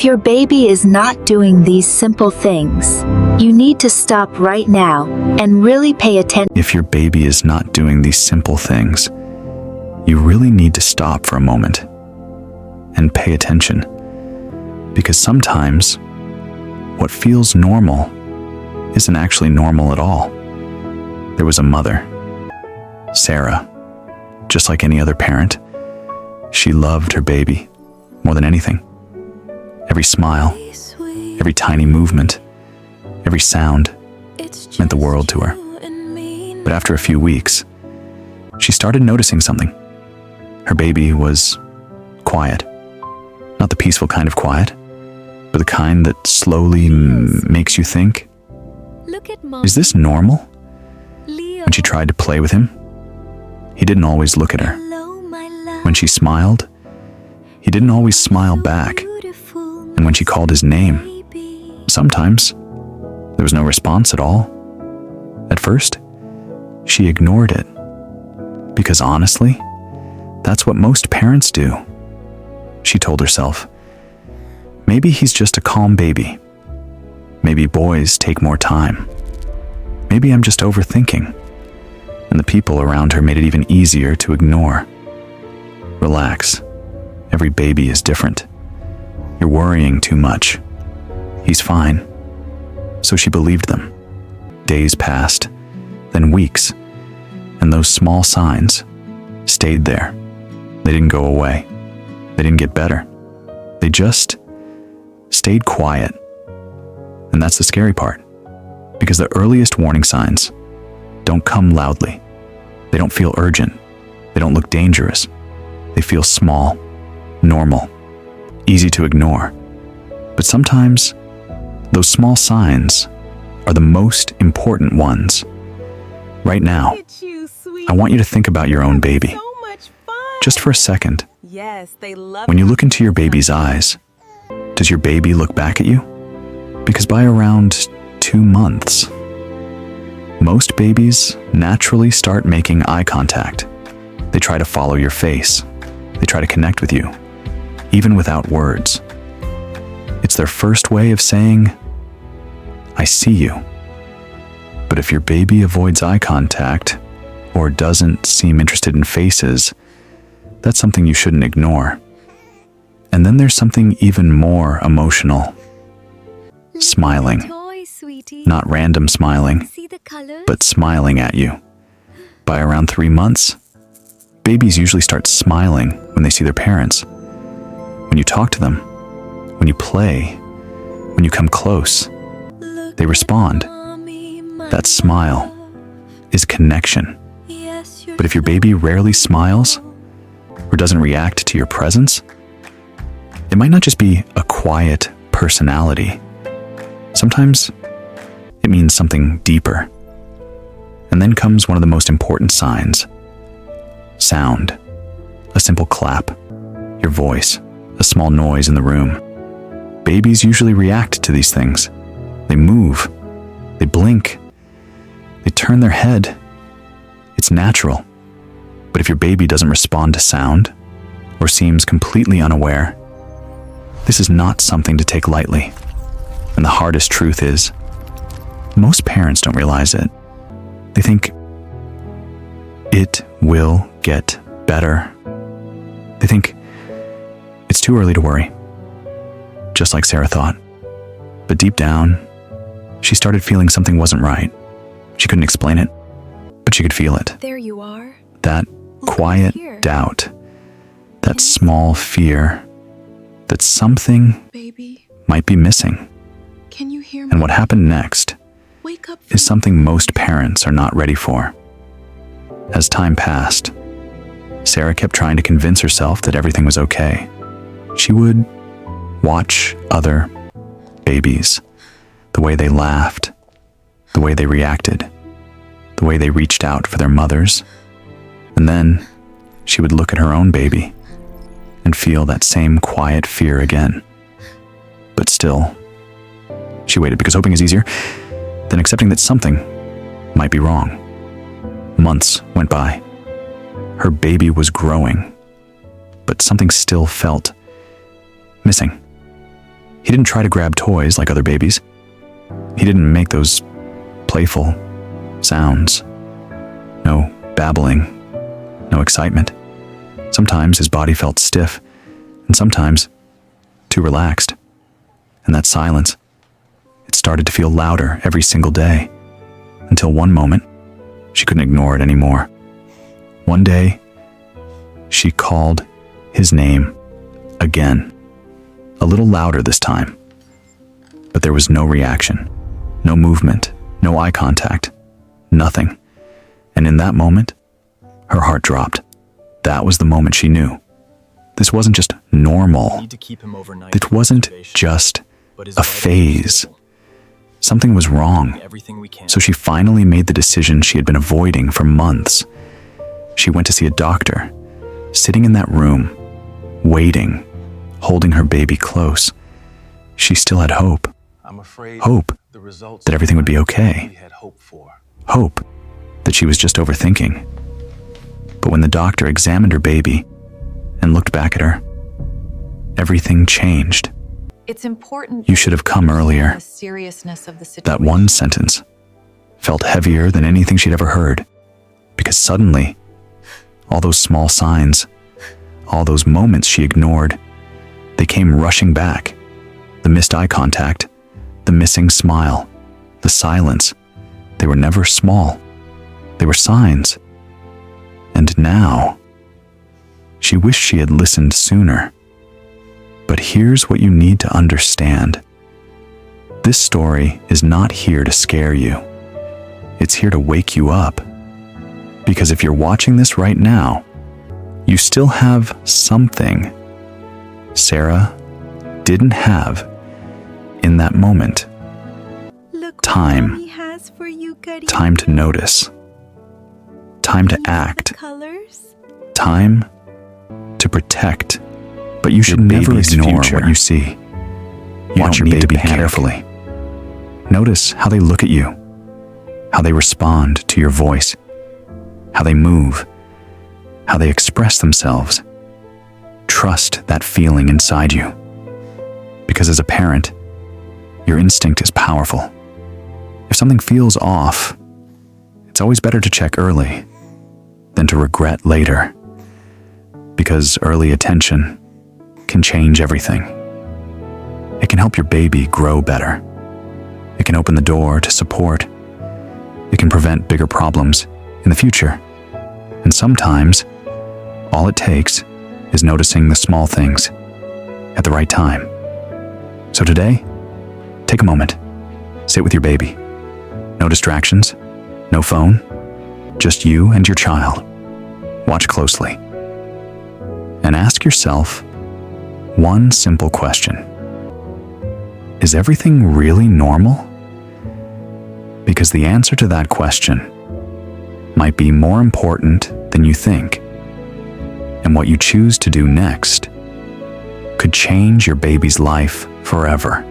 If your baby is not doing these simple things, you need to stop right now and really pay attention. If your baby is not doing these simple things, you really need to stop for a moment and pay attention. Because sometimes what feels normal isn't actually normal at all. There was a mother, Sarah. Just like any other parent, she loved her baby more than anything. Every smile, every tiny movement, every sound meant the world to her. But after a few weeks, she started noticing something. Her baby was quiet. Not the peaceful kind of quiet, but the kind that slowly makes you think, is this normal? When she tried to play with him, he didn't always look at her. When she smiled, he didn't always smile back. And when she called his name, sometimes there was no response at all. At first, she ignored it. Because honestly, that's what most parents do. She told herself, maybe he's just a calm baby. Maybe boys take more time. Maybe I'm just overthinking. And the people around her made it even easier to ignore. Relax. Every baby is different. You're worrying too much. He's fine. So she believed them. Days passed, then weeks, and those small signs stayed there. They didn't go away. They didn't get better. They just stayed quiet. And that's the scary part, because the earliest warning signs don't come loudly. They don't feel urgent. They don't look dangerous. They feel small, normal, easy to ignore. But sometimes, those small signs are the most important ones. Right now, I want you to think about your own baby. Just for a second. When you look into your baby's eyes, does your baby look back at you? Because by around 2 months, most babies naturally start making eye contact. They try to follow your face. They try to connect with you, even without words. It's their first way of saying, I see you. But if your baby avoids eye contact or doesn't seem interested in faces, that's something you shouldn't ignore. And then there's something even more emotional. Smiling. Not random smiling, but smiling at you. By around 3 months, babies usually start smiling when they see their parents. When you talk to them, when you play, when you come close, they respond. That smile is connection. But if your baby rarely smiles or doesn't react to your presence, it might not just be a quiet personality. Sometimes it means something deeper. And then comes one of the most important signs. Sound. A simple clap. Your voice. A small noise in the room. Babies usually react to these things. They move. They blink. They turn their head. It's natural. But if your baby doesn't respond to sound or seems completely unaware, this is not something to take lightly. And the hardest truth is, most parents don't realize it. They think, it will get better. They think, it's too early to worry. Just like Sarah thought. But deep down, she started feeling something wasn't right. She couldn't explain it, but she could feel it. There you are. That quiet doubt, that small fear that something might be missing. Can you hear me? And what happened next Wake up is something most parents are not ready for. As time passed, Sarah kept trying to convince herself that everything was okay. She would watch other babies, the way they laughed, the way they reacted, the way they reached out for their mothers. And then she would look at her own baby and feel that same quiet fear again. But still, she waited because hoping is easier than accepting that something might be wrong. Months went by. Her baby was growing, but something still felt missing. He didn't try to grab toys like other babies. He didn't make those playful sounds. No babbling, no excitement. Sometimes his body felt stiff, and sometimes too relaxed. And that silence, it started to feel louder every single day, until one moment, she couldn't ignore it anymore. One day, she called his name again, a little louder this time. But there was no reaction, no movement, no eye contact, nothing. And in that moment, her heart dropped. That was the moment she knew. This wasn't just normal. It wasn't just a phase. Something was wrong. So she finally made the decision she had been avoiding for months. She went to see a doctor, sitting in that room, waiting, holding her baby close. She still had hope. Hope that everything would be okay. Hope that she was just overthinking. But when the doctor examined her baby and looked back at her, everything changed. It's important. You should have come earlier. The seriousness of the situation. That one sentence felt heavier than anything she'd ever heard, because suddenly, all those small signs, all those moments she ignored, they came rushing back. The missed eye contact, the missing smile, the silence. They were never small. They were signs. And now, she wished she had listened sooner. But here's what you need to understand. This story is not here to scare you. It's here to wake you up. Because if you're watching this right now, you still have something Sarah didn't have in that moment. Time. Time to notice. Time to act. Time to protect. But you should never ignore what you see. Watch your baby carefully. Notice how they look at you, how they respond to your voice, how they move, how they express themselves. Trust that feeling inside you. Because as a parent, your instinct is powerful. If something feels off, it's always better to check early than to regret later. Because early attention can change everything. It can help your baby grow better. It can open the door to support. It can prevent bigger problems in the future. And sometimes, all it takes is noticing the small things at the right time. So today, take a moment. Sit with your baby. No distractions, no phone, just you and your child. Watch closely. And ask yourself one simple question. Is everything really normal? Because the answer to that question might be more important than you think. And what you choose to do next could change your baby's life forever.